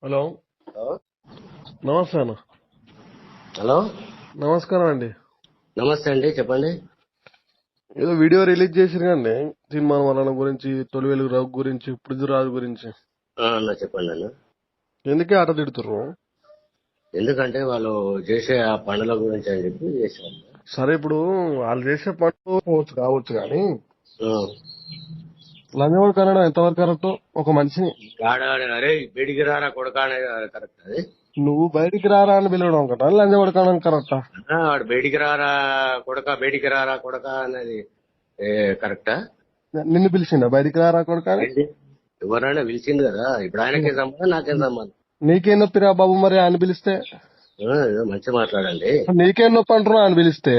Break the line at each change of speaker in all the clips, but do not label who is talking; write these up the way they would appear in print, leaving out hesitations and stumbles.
Hello.
Hello
నమస్తే అన్న.
Hello
నమస్కారం అండి.
నమస్తే అండి, చెప్పండి.
ఏదో వీడియో రిలీజ్ చేసిరు కండి, సినిమా వలన గురించి, తొలి వెలుగు రావు గురించి, పృథ్వీరాజు గురించి.
అన్న చెప్పండి అన్న.
ఎందుకే ఆట తిడుతుర్రు?
ఎందుకంటే వాళ్ళు చేసే ఆ పనుల గురించి అని చెప్పి చేశాను.
సరే, ఇప్పుడు వాళ్ళు చేసే పనులు కావచ్చు కానీ
ఆ.
లంజవాడు కనడం ఎంతవరకు కరెక్ట్? ఒక మనిషిని
అరే బయటికి రారా కొడకా అనేది కరెక్ట్. అది
నువ్వు బయటికి రారా అని పిలవడం కదా, లంజవాడు కనడం కరెక్టా?
వాడు బయటికి రారా కొడక అనేది కరెక్టా?
నిన్ను పిలిచిండా బయటికి రారా కొడుకా అని?
ఏంటి, ఎవరైనా పిలిచింది కదా. ఇప్పుడు ఆయనకేం సంబంధం, నాకేం సంబంధం?
నీకేం నొప్పిరా బాబు మరి ఆయన పిలిస్తే?
ఏదో మంచిగా మాట్లాడండి.
నీకేం నొప్పి అంటున్నా ఆయన పిలిస్తే?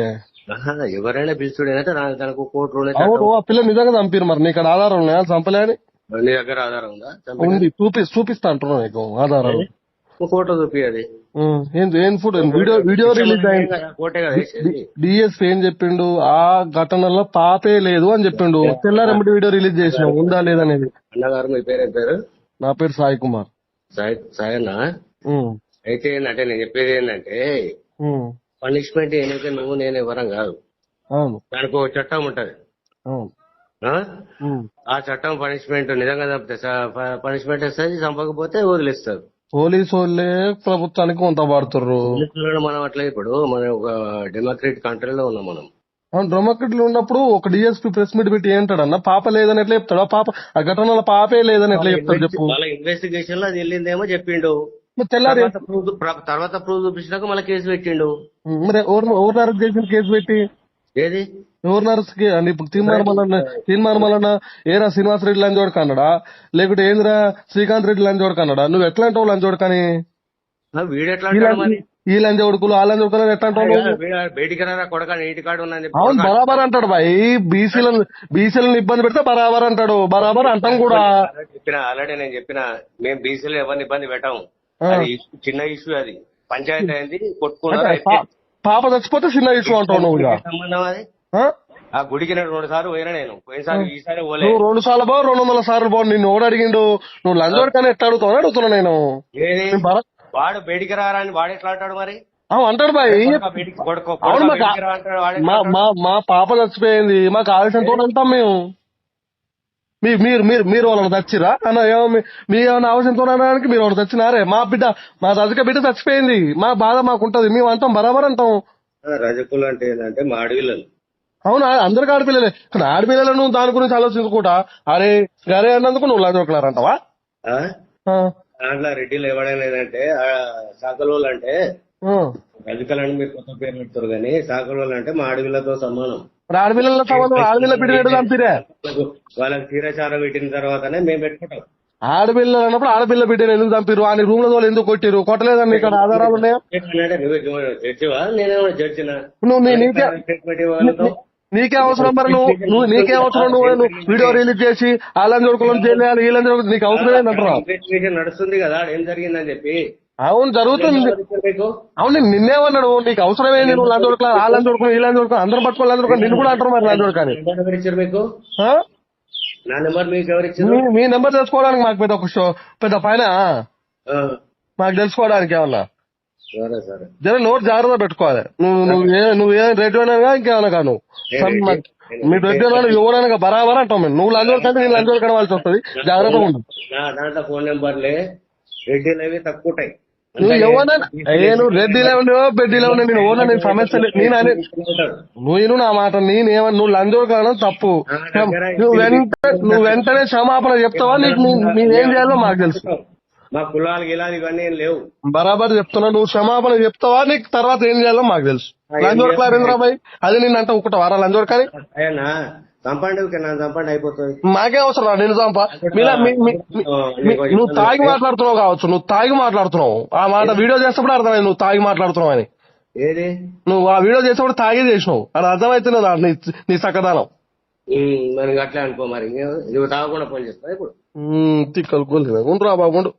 ఎవరైనా పిలుచుడేనంటే తనకు కోర్టు
అవును, ఆ పిల్ల నిజంగా చంపిరు. మరి నీకు ఆధారం ఉన్నాయా చంపలే అని?
నీ దగ్గర ఆధారం ఉందా?
ఉంది, చూపిస్తా అంటున్నా నీకు ఆధారాలు.
ఫోటో చూపి. అది
ఏం ఫుడ్ వీడియో రిలీజ్ అయింది.
కోటే కదా వేసేది.
డిఎస్పీ ఏం చెప్పిండు? ఆ ఘటనలో పాపే లేదు అని చెప్పిండు. తెల్లారెంబటి వీడియో రిలీజ్ చేసినావు, ఉందా లేదనేది.
అన్నగారు మీ పేరేం పేరు?
నా పేరు సాయి కుమార్.
సాయన్న. అయితే ఏంటంటే నేను చెప్పేది ఏంటంటే, పనిష్మెంట్ ఏంటంటే నువ్వు నేను ఎవరం కాదు.
అవును,
దానికి ఒక చట్టం ఉంటది.
అవును.
ఆ? ఆ చట్టం పనిష్మెంట్ నిజంగా చంపితే పనిష్మెంట్ వస్తుంది, చంపకపోతే వదిలేస్తారు.
పోలీసు వాళ్ళే ప్రభుత్వానికి కొంత పడుతుర్రు.
పోలీసులను మనం అట్లా ఇప్పుడు మనం ఒక డెమోక్రటిక్ కంట్రీలో ఉన్నాం మనం.
అవును, డ్రమకెట్లు ఉన్నప్పుడు ఒక డిఎస్పీ ప్రెస్ మీట్ పెట్టి ఏంటాడన్న, పాప లేదని ఎట్లా చెప్తాడు? పాప ఆ ఘటనలో పాపే లేదని ఎట్లా చెప్తాడు చెప్పు?
వాళ్ళ ఇన్వెస్టిగేషన్ లో అది వెళ్ళిందేమో చెప్పిండు.
తెల్లారి
తర్వాత ప్రూఫ్ చూపించినాక మళ్ళీ కేసు పెట్టిండు.
మరి ఎవరు అరెస్ట్ చేసిన కేసు పెట్టి?
ఏది
ఎవరు నర్సుకి అంటే ఇప్పుడు తీర్మానమల్లన్న ఏరా శ్రీనివాస్ రెడ్డి లంచోడు కన్నాడా, లేకుంటే ఏందిరా శ్రీకాంత్ రెడ్డి లంచోడు కన్నాడా? నువ్వు ఎట్లా అంటావు లంచోడు కానీ?
వీడు ఎట్లా అంటాడు మరి?
ఈ లంచోడుకులు ఆ లంచోడుకులు ఎట్లా అంటావు?
బయటికి రారా కొడక నీటి కాడు ఉన్నది.
అవును, బరాబర్ అంటాడు బాయ్. బీసీలను ఇబ్బంది పెడితే బరాబర్ అంటాడు, బరాబర్ అంటాం కూడా.
ఆల్రెడీ నేను చెప్పిన, మేము బీసీలు ఎవరిని ఇబ్బంది పెట్టాము. అది చిన్న ఇష్యూ, అది పంచాయతీ అయింది, కొట్టుకున్నారు.
పాప చచ్చిపోతే చిన్న ఇష్యూ అంటావు నువ్వు.
సంబంధం అది. ఆ గుడికి 2 సార్లు పోయినా నేను, పోయినసారి ఈసారి పోలే.
నువ్వు 2 సార్లు పో, 200 సార్లు పో. నిన్ను ఓడి అడిగిండు? నువ్వు లంచోడు కానీ ఎట్లా అడుగుతావు అడుగుతున్నా నేను.
వాడు బయటికి రారా అని వాడు ఎట్లా అంటాడు మరి?
అంటాడు బాయ్. అవును, మా పాప చచ్చిపోయింది, మాకు ఆవేశంతో అంటాం మేము. మీరు వాళ్ళని చచ్చిరా అన్న? మీ ఏమైనా ఆవేశంతో అనడానికి మీరు వాళ్ళని చచ్చినారే? మా రజక బిడ్డ చచ్చిపోయింది, మా బాధ మాకుంటది, మేము అంటాం, బరాబర్ అంటాం.
రజకులు అంటే ఏంటంటే మా ఆడపిల్లలు.
అవునా, అందరికి ఆడపిల్లలే. కానీ ఆడపిల్లలను దాని గురించి ఆలోచించుకుంటా అరే గరే అన్నందుకు నువ్వు లంచోడుకులారంటావా?
దాంట్లో రెడ్డిలు ఎవడైనా లేదంటే సాకలోళ్ళు అంటే రజకలని మీరు కొత్త పేరు పెడతారు కానీ సాకలోళ్ళు అంటే మా ఆడపిల్లతో సమానం.
ఆడపిల్లల సమానం. ఆడపిల్ల బిడ్డ చంపిరే,
వాళ్ళకి తీరచారం పెట్టిన తర్వాతనే మేము పెట్టుకుంటాం.
ఆడపిల్లలు అన్నప్పుడు ఆడపిల్ల బిడ్డను ఎందుకు చంపిరు? అని రూమ్ లో ఎందుకు కొట్టిరు? కొట్టలేదని ఇక్కడ ఆధారాలు ఉన్నాయా?
చర్చివా? నేనేమో చర్చిన?
నీకే అవసరం మరి? నువ్వు నీకే అవసరం? నువ్వు వీడియో రిలీజ్ చేసి వాళ్ళని చూడుకోవాలని చేయాలి, వీళ్ళని చూడుకో, నీకు అవసరం ఏంటంటారా?
ఇన్వెస్టిగేషన్ నడుస్తుంది కదా, ఏం జరిగిందని చెప్పి.
అవును, జరుగుతుంది. అవును, నిన్నేమన్నాడు? నీకు అవసరమేంది? నువ్వు లంచ్ చూడుకో, వాళ్ళని చూడుకో, వీళ్ళని చూడుకో, అందరూ పట్టుకోవాలి, లంచ్ చూడుకో, నిన్ను కూడా అంటారు మరి లంచ్ చూడకని.
మీకు నా నెంబర్ మీకు ఎవరిచ్చారు?
మీ నెంబర్ తెలుసుకోవడానికి మాకు పెద్ద పైన మాకు తెలుసుకోవడానికి ఏమన్నా జర నోట్ జాగ్రత్త పెట్టుకోవాలి. నువ్వేం రెడ్డి అయినా ఇంకేమన్నా కాను, మీ రెడ్డి ఎవరైనా బరాబర్ అంటాం మేము. నువ్వు లంచ్ కంటే నేను లంచ్ కడవాల్సి వస్తుంది, జాగ్రత్తగా ఉండు.
దాంట్లో ఫోన్ నెంబర్లే రెడ్డిలు అవి తక్కువ ఉంటాయి.
నువ్వు ఎవరైనా నువ్వు రెడ్డిలో ఉండేవో బెడ్డీలో ఉండే, నేను ఓనా, నేను సమస్య నువ్వు నా మాట. నేనేమన్నా నువ్వు లంచోడు కావడం తప్పు. నువ్వు వెంటనే క్షమాపణ చెప్తావా? నీకు నేనేం చేయాలో మాకు తెలుసు.
మా కులాలు గిలాలు ఇవన్నీ ఏం లేవు,
బరాబర్ చెప్తున్నా. నువ్వు క్షమాపణ చెప్తావా? నీకు తర్వాత ఏం చేయాలో మాకు తెలుసు. లంచోడు క్లారేంద్రాబాయ్ అది నిన్నంట ఒకట వారా లంచోడు కానీ
చంపండి అయిపోతుంది.
మాకే అవసరం నేను చంప. నువ్వు తాగి మాట్లాడుతున్నావు కావచ్చు, నువ్వు తాగి మాట్లాడుతున్నావు. ఆ మాట వీడియో చేసేప్పుడు అర్థమైంది నువ్వు తాగి మాట్లాడుతున్నావు అని.
ఏది
నువ్వు ఆ వీడియో చేసేప్పుడు తాగే చేసినావు అది అర్థమవుతున్నది నీ చక్కదనం.
మరి అట్లా అనుకో. మరి నువ్వు తాగకుండా పని చేస్తావు ఇప్పుడు.
తిక్కలు ఉండరా బాబు.